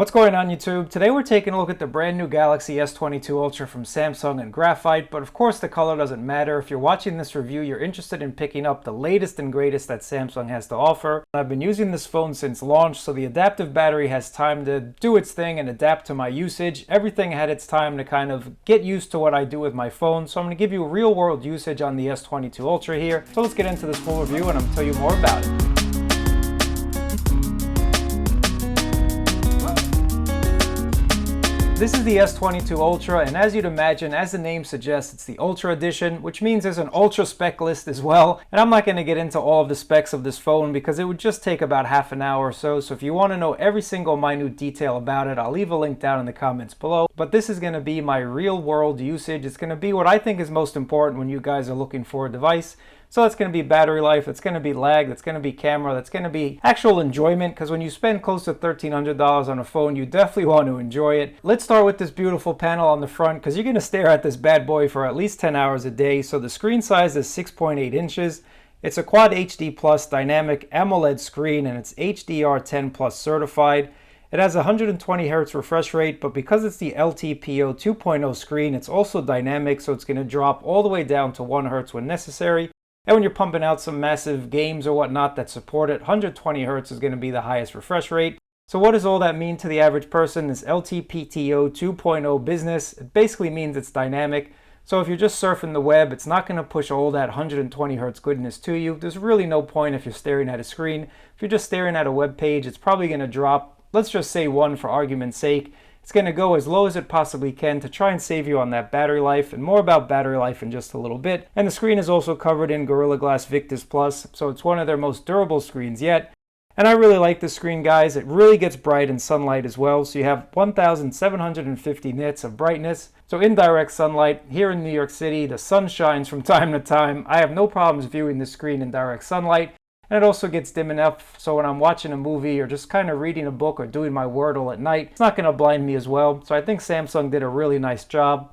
What's going on YouTube? Today we're taking a look at the brand new Galaxy S22 Ultra from Samsung in graphite, but of course the color doesn't matter. If you're watching this review, you're interested in picking up the latest and greatest that Samsung has to offer. I've been using this phone since launch, so the adaptive battery has time to do its thing and adapt to my usage. Everything had its time to kind of get used to what I do with my phone, so I'm going to give you real world usage on the S22 Ultra here. So let's get into this full review and I'm going to tell you more about it. This is the S22 Ultra, and as you'd imagine, as the name suggests, it's the Ultra Edition, which means there's an Ultra spec list as well. And I'm not going to get into all of the specs of this phone because it would just take about half an hour or so. So if you want to know every single minute detail about it, I'll leave a link down in the comments below. But this is going to be my real world usage. It's going to be what I think is most important when you guys are looking for a device. So it's going to be battery life, it's going to be lag, that's going to be camera, that's going to be actual enjoyment, because when you spend close to $1,300 on a phone, you definitely want to enjoy it. Let's start with this beautiful panel on the front, because you're going to stare at this bad boy for at least 10 hours a day. So the screen size is 6.8 inches. It's a Quad HD Plus dynamic AMOLED screen, and it's HDR10 Plus certified. It has 120 Hz refresh rate, but because it's the LTPO 2.0 screen, it's also dynamic, so it's going to drop all the way down to 1 Hz when necessary. And when you're pumping out some massive games or whatnot that support it, 120 Hz is going to be the highest refresh rate. So what does all that mean to the average person? This LTPO 2.0 business, it basically means it's dynamic. So if you're just surfing the web, it's not going to push all that 120 Hz goodness to you. There's really no point if you're staring at a screen. If you're just staring at a web page, it's probably going to drop, let's just say 1 for argument's sake. It's going to go as low as it possibly can to try and save you on that battery life, and more about battery life in just a little bit. And the screen is also covered in Gorilla Glass Victus Plus, so it's one of their most durable screens yet. And I really like this screen, guys. It really gets bright in sunlight as well, so you have 1750 nits of brightness. So in direct sunlight, here in New York City, the sun shines from time to time. I have no problems viewing the screen in direct sunlight. And it also gets dim enough so when I'm watching a movie or just kind of reading a book or doing my Wordle at night, it's not going to blind me as well. So I think Samsung did a really nice job.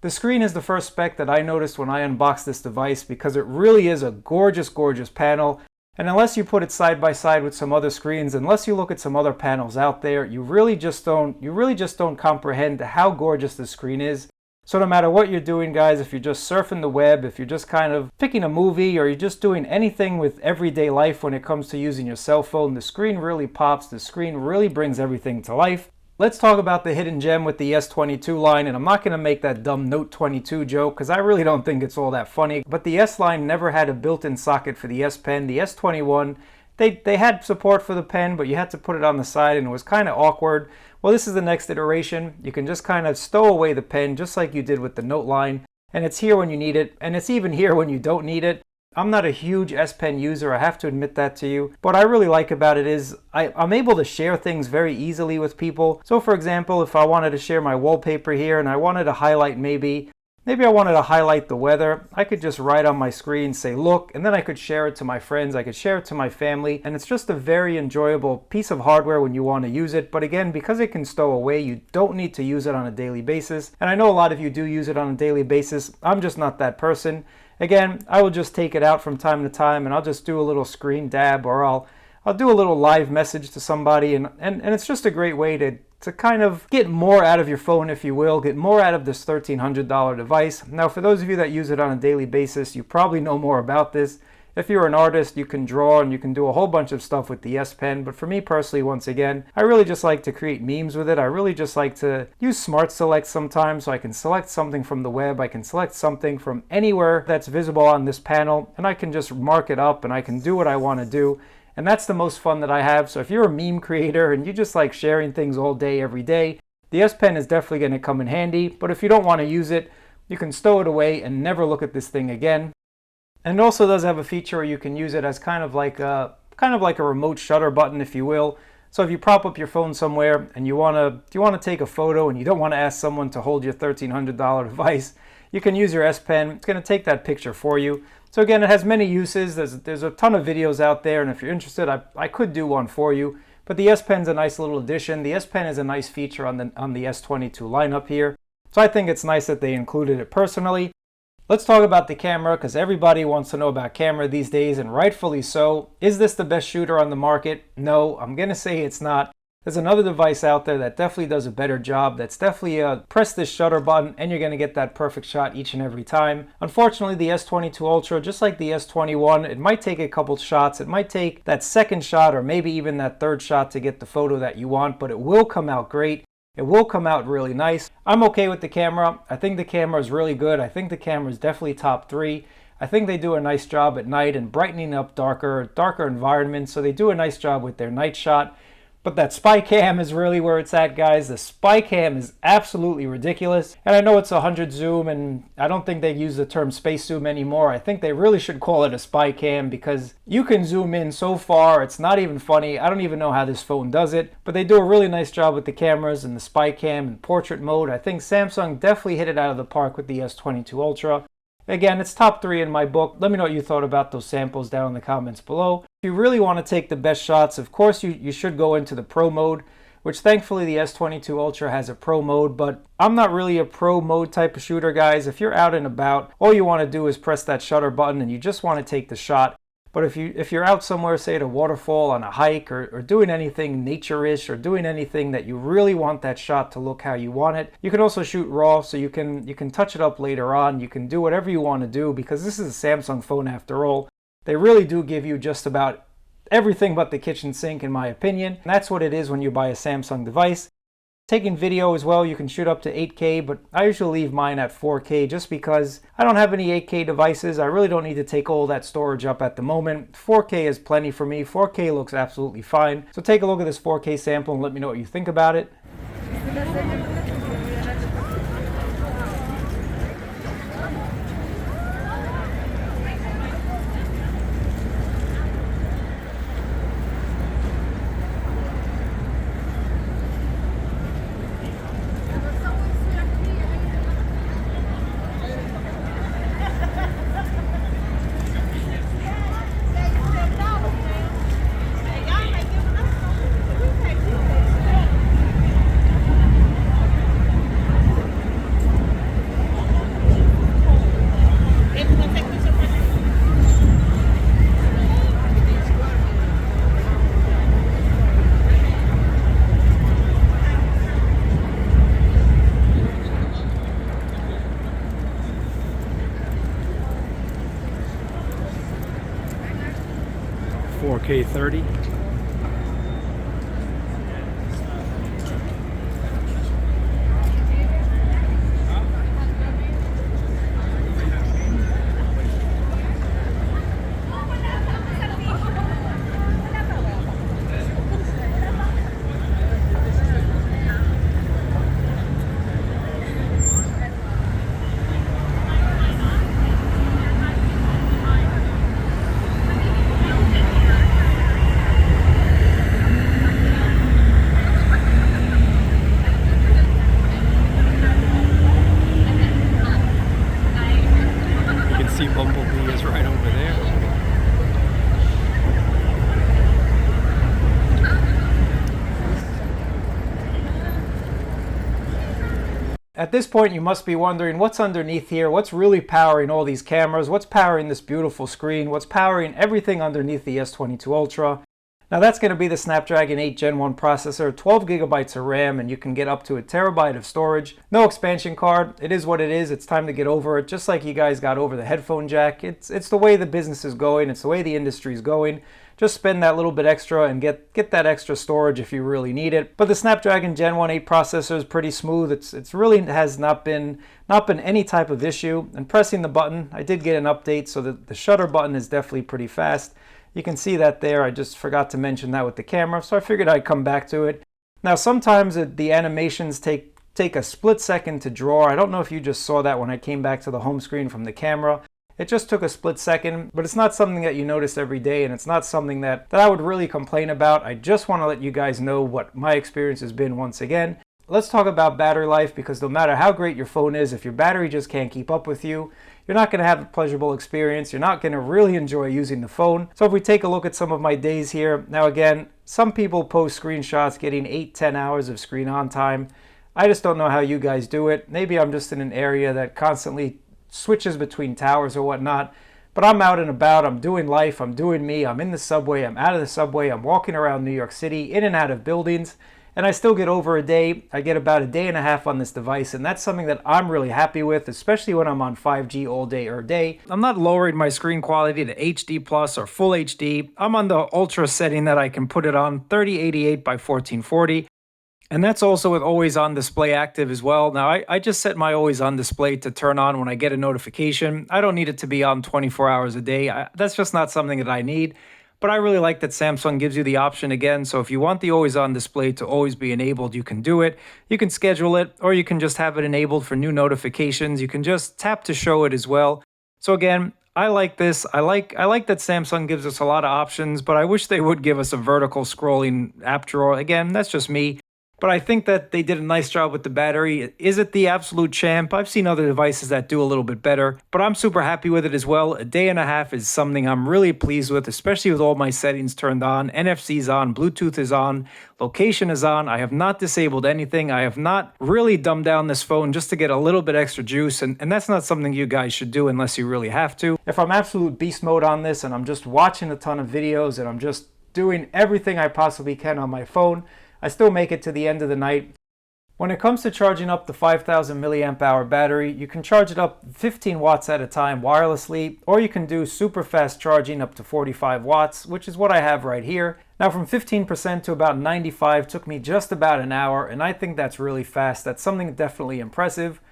The screen is the first spec that I noticed when I unboxed this device because it really is a gorgeous, gorgeous panel. And unless you put it side by side with some other screens, unless you look at some other panels out there, you really just don't comprehend how gorgeous the screen is. So no matter what you're doing, guys, if you're just surfing the web, if you're just kind of picking a movie, or you're just doing anything with everyday life when it comes to using your cell phone, the screen really pops, the screen really brings everything to life. Let's talk about the hidden gem with the S22 line, and I'm not going to make that dumb Note 22 joke because I really don't think it's all that funny, but the S line never had a built-in socket for the S Pen. The S21, they had support for the pen, but you had to put it on the side and it was kind of awkward. Well, this is the next iteration. You can just kind of stow away the pen just like you did with the Note line, and it's here when you need it, and it's even here when you don't need it. I'm not a huge S Pen user, I have to admit that to you. What I really like about it is I'm able to share things very easily with people. So for example, if I wanted to share my wallpaper here and I wanted to highlight maybe I wanted to highlight the weather, I could just write on my screen, say look, and then I could share it to my friends, I could share it to my family, and it's just a very enjoyable piece of hardware when you want to use it. But again, because it can stow away, you don't need to use it on a daily basis. And I know a lot of you do use it on a daily basis. I'm just not that person. Again, I will just take it out from time to time and I'll just do a little screen dab, or I'll do a little live message to somebody, and it's just a great way to kind of get more out of your phone, if you will, get more out of this $1,300 device. Now, for those of you that use it on a daily basis, you probably know more about this. If you're an artist, you can draw and you can do a whole bunch of stuff with the S Pen, but for me personally, once again, I really just like to create memes with it. I really just like to use Smart Select sometimes, so I can select something from the web, I can select something from anywhere that's visible on this panel, and I can just mark it up and I can do what I want to do. And that's the most fun that I have. So if you're a meme creator and you just like sharing things all day, every day, the S Pen is definitely going to come in handy. But if you don't want to use it, you can stow it away and never look at this thing again. And it also does have a feature where you can use it as kind of like a remote shutter button, if you will. So if you prop up your phone somewhere and you want to take a photo and you don't want to ask someone to hold your $1,300 device, you can use your S Pen. It's going to take that picture for you. So again, it has many uses. There's a ton of videos out there, and if you're interested, I could do one for you. But the S Pen's a nice little addition. The S Pen is a nice feature on the S22 lineup here. So I think it's nice that they included it personally. Let's talk about the camera, because everybody wants to know about camera these days, and rightfully so. Is this the best shooter on the market? No, I'm going to say it's not. There's another device out there that definitely does a better job. That's definitely press this shutter button and you're going to get that perfect shot each and every time. Unfortunately, the S22 Ultra, just like the S21, it might take a couple shots. It might take that second shot or maybe even that third shot to get the photo that you want, but it will come out great. It will come out really nice. I'm okay with the camera. I think the camera is really good. I think the camera is definitely top 3. I think they do a nice job at night and brightening up darker environments. So they do a nice job with their night shot. But that spy cam is really where it's at, guys. The spy cam is absolutely ridiculous. And I know it's 100 zoom, and I don't think they use the term space zoom anymore. I think they really should call it a spy cam because you can zoom in so far. It's not even funny. I don't even know how this phone does it. But they do a really nice job with the cameras and the spy cam and portrait mode. I think Samsung definitely hit it out of the park with the S22 Ultra. Again, it's top 3 in my book. Let me know what you thought about those samples down in the comments below. If you really want to take the best shots, of course you should go into the Pro mode, which thankfully the S22 Ultra has a Pro mode, but I'm not really a Pro mode type of shooter, guys. If you're out and about, all you want to do is press that shutter button and you just want to take the shot. But if you're out somewhere, say at a waterfall, on a hike, or doing anything nature-ish, or doing anything that you really want that shot to look how you want it, you can also shoot RAW, so you can touch it up later on. You can do whatever you want to do because this is a Samsung phone after all. They really do give you just about everything but the kitchen sink, in my opinion. And that's what it is when you buy a Samsung device. Taking video as well, you can shoot up to 8K, but I usually leave mine at 4K just because I don't have any 8K devices. I really don't need to take all that storage up at the moment. 4K is plenty for me. 4K looks absolutely fine. So take a look at this 4K sample and let me know what you think about it. 4K 30. Bumblebee is right over there. At this point, you must be wondering what's underneath here, what's really powering all these cameras, what's powering this beautiful screen, what's powering everything underneath the S22 Ultra. Now that's going to be the Snapdragon 8 Gen 1 processor, 12 gigabytes of RAM, and you can get up to a terabyte of storage. No expansion card. It is what it is. It's time to get over it, just like you guys got over the headphone jack. It's the way the business is going. It's the way the industry is going. Just spend that little bit extra and get that extra storage if you really need it. But the Snapdragon Gen 1 8 processor is pretty smooth. It's really has not been any type of issue. And pressing the button, I did get an update, so the shutter button is definitely pretty fast. You can see that there. I just forgot to mention that with the camera, so I figured I'd come back to it. Now sometimes the animations take a split second to draw. I don't know if you just saw that when I came back to the home screen from the camera. It just took a split second, but it's not something that you notice every day, and it's not something that I would really complain about. I just want to let you guys know what my experience has been once again. Let's talk about battery life, because no matter how great your phone is, if your battery just can't keep up with you, you're not going to have a pleasurable experience. You're not going to really enjoy using the phone. So if we take a look at some of my days here, now again, some people post screenshots getting 8-10 hours of screen on time. I just don't know how you guys do it. Maybe I'm just in an area that constantly switches between towers or whatnot. But I'm out and about, I'm doing life, I'm doing me, I'm in the subway, I'm out of the subway, I'm walking around New York City, in and out of buildings. and I still get over a day. I get about a day and a half on this device, and that's something that I'm really happy with, especially when I'm on 5G all day or day. I'm not lowering my screen quality to HD plus or full HD. I'm on the ultra setting that I can put it on, 3088 by 1440. And that's also with always on display active as well. Now, I just set my always on display to turn on when I get a notification. I don't need it to be on 24 hours a day. That's just not something that I need. But I really like that Samsung gives you the option again. So if you want the always on display to always be enabled, you can do it. You can schedule it, or you can just have it enabled for new notifications. You can just tap to show it as well. So again, I like this. I like that Samsung gives us a lot of options, but I wish they would give us a vertical scrolling app drawer. Again, that's just me. But I think that they did a nice job with the battery. Is it the absolute champ? I've seen other devices that do a little bit better, but I'm super happy with it as well. A day and a half is something I'm really pleased with, especially with all my settings turned on. NFC's on, Bluetooth is on, location is on. I have not disabled anything. I have not really dumbed down this phone just to get a little bit extra juice, and that's not something you guys should do unless you really have to. If I'm absolute beast mode on this and I'm just watching a ton of videos and I'm just doing everything I possibly can on my phone, I still make it to the end of the night. When it comes to charging up the 5000 milliamp hour battery, you can charge it up 15 watts at a time wirelessly, or you can do super fast charging up to 45 watts, which is what I have right here. Now from 15% to about 95 took me just about an hour, and I think that's really fast. That's something definitely impressive.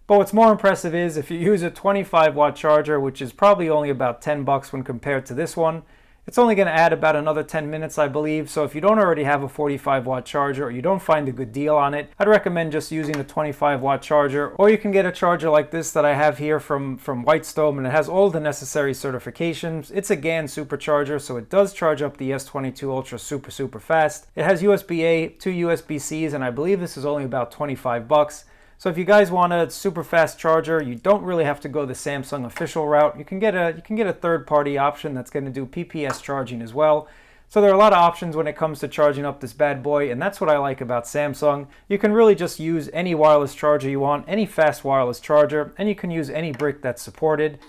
But what's more impressive is if you use a 25 watt charger, which is probably only about 10 bucks when compared to this one, it's only going to add about another 10 minutes, I believe. So if you don't already have a 45 watt charger or you don't find a good deal on it, I'd recommend just using a 25 watt charger. Or you can get a charger like this that I have here from Whitestone, and it has all the necessary certifications. It's a GaN supercharger, so it does charge up the S22 Ultra super fast. It has USB-A, 2 USB-Cs, and I believe this is only about 25 bucks. So if you guys want a super fast charger, you don't really have to go the Samsung official route. You can get a third-party option that's going to do PPS charging as well. So there are a lot of options when it comes to charging up this bad boy, and that's what I like about Samsung. You can really just use any wireless charger you want, any fast wireless charger, and you can use any brick that's supported.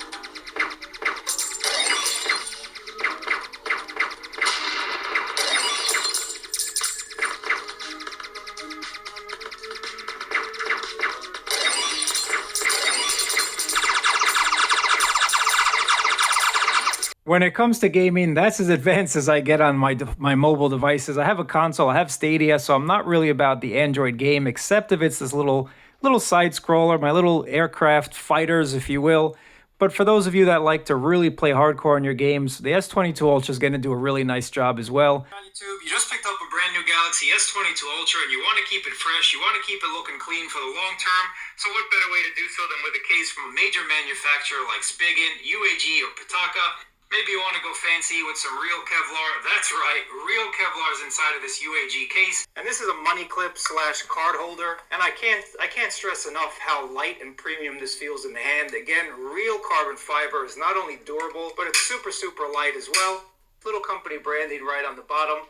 When it comes to gaming, that's as advanced as I get on my mobile devices. I have a console, I have Stadia, so I'm not really about the Android game, except if it's this little side scroller, my little aircraft fighters, if you will. But for those of you that like to really play hardcore in your games, the S22 Ultra is going to do a really nice job as well. On YouTube, you just picked up a brand new Galaxy S22 Ultra and you want to keep it fresh, you want to keep it looking clean for the long term. So what better way to do so than with a case from a major manufacturer like Spigen, UAG, or Pitaka? Maybe you want to go fancy with some real Kevlar. That's right, real Kevlar is inside of this UAG case. And this is a money clip / card holder. And I can't stress enough how light and premium this feels in the hand. Again, real carbon fiber is not only durable, but it's super light as well. Little company branding right on the bottom.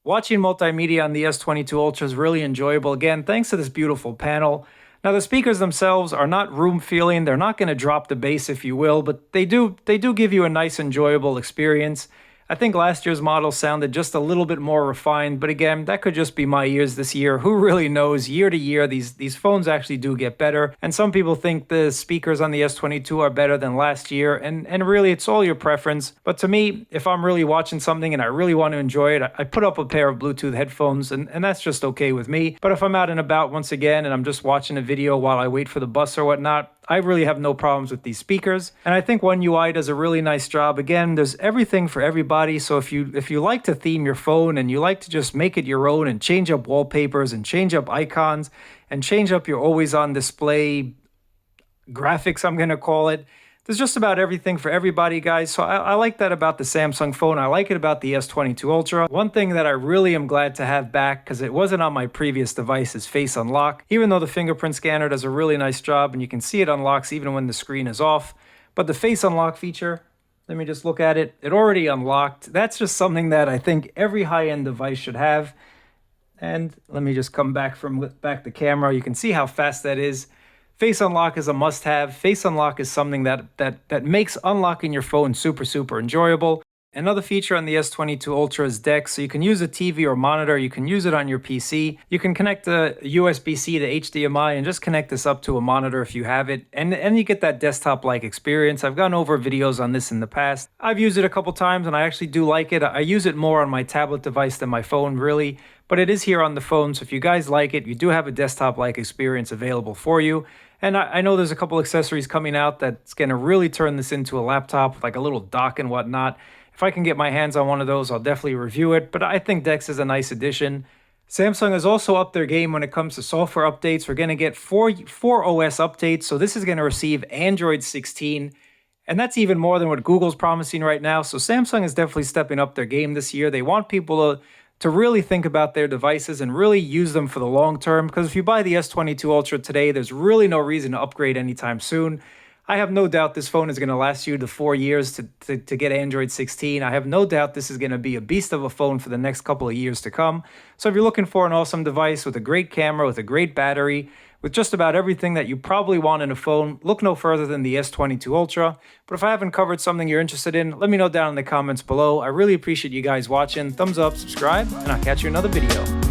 Watching multimedia on the S22 Ultra is really enjoyable. Again, thanks to this beautiful panel. Now the speakers themselves are not room feeling. They're not going to drop the bass, if you will, but they do give you a nice, enjoyable experience. I think last year's model sounded just a little bit more refined, but again, that could just be my ears this year. Who really knows? Year to year, these phones actually do get better, and some people think the speakers on the S22 are better than last year, and really, it's all your preference. But to me, if I'm really watching something and I really want to enjoy it, I put up a pair of Bluetooth headphones, and that's just okay with me. But if I'm out and about once again, and I'm just watching a video while I wait for the bus or whatnot, I really have no problems with these speakers. And I think One UI does a really nice job. Again, there's everything for everybody. So if you like to theme your phone and you like to just make it your own and change up wallpapers and change up icons and change up your always on display graphics, I'm going to call it, there's just about everything for everybody, guys. So I like that about the Samsung phone. I like it about the S22 Ultra. One thing that I really am glad to have back, because it wasn't on my previous device, is Face Unlock. Even though the fingerprint scanner does a really nice job, and you can see it unlocks even when the screen is off. But the Face Unlock feature, let me just look at it. It already unlocked. That's just something that I think every high-end device should have. And let me just come back the camera. You can see how fast that is. Face Unlock is a must-have. Face Unlock is something that makes unlocking your phone super enjoyable. Another feature on the S22 Ultra is DeX, so you can use a TV or monitor, you can use it on your PC, you can connect the USB-C to HDMI and just connect this up to a monitor if you have it, and you get that desktop-like experience. I've gone over videos on this in the past. I've used it a couple times and I actually do like it. I use it more on my tablet device than my phone, really, but it is here on the phone, so if you guys like it, you do have a desktop-like experience available for you. And I know there's a couple accessories coming out that's going to really turn this into a laptop with like a little dock and whatnot. If I can get my hands on one of those, I'll definitely review it, but I think DeX is a nice addition. Samsung has also upped their game when it comes to software updates. We're going to get four OS updates, so this is going to receive Android 16, and that's even more than what Google's promising right now. So Samsung is definitely stepping up their game this year. They want people to really think about their devices and really use them for the long term, because if you buy the S22 Ultra today, there's really no reason to upgrade anytime soon. I have no doubt this phone is going to last you the 4 years to get Android 16. I have no doubt this is going to be a beast of a phone for the next couple of years to come. So if you're looking for an awesome device with a great camera, with a great battery, with just about everything that you probably want in a phone, look no further than the S22 Ultra. But if I haven't covered something you're interested in, let me know down in the comments below. I really appreciate you guys watching. Thumbs up, subscribe, and I'll catch you in another video.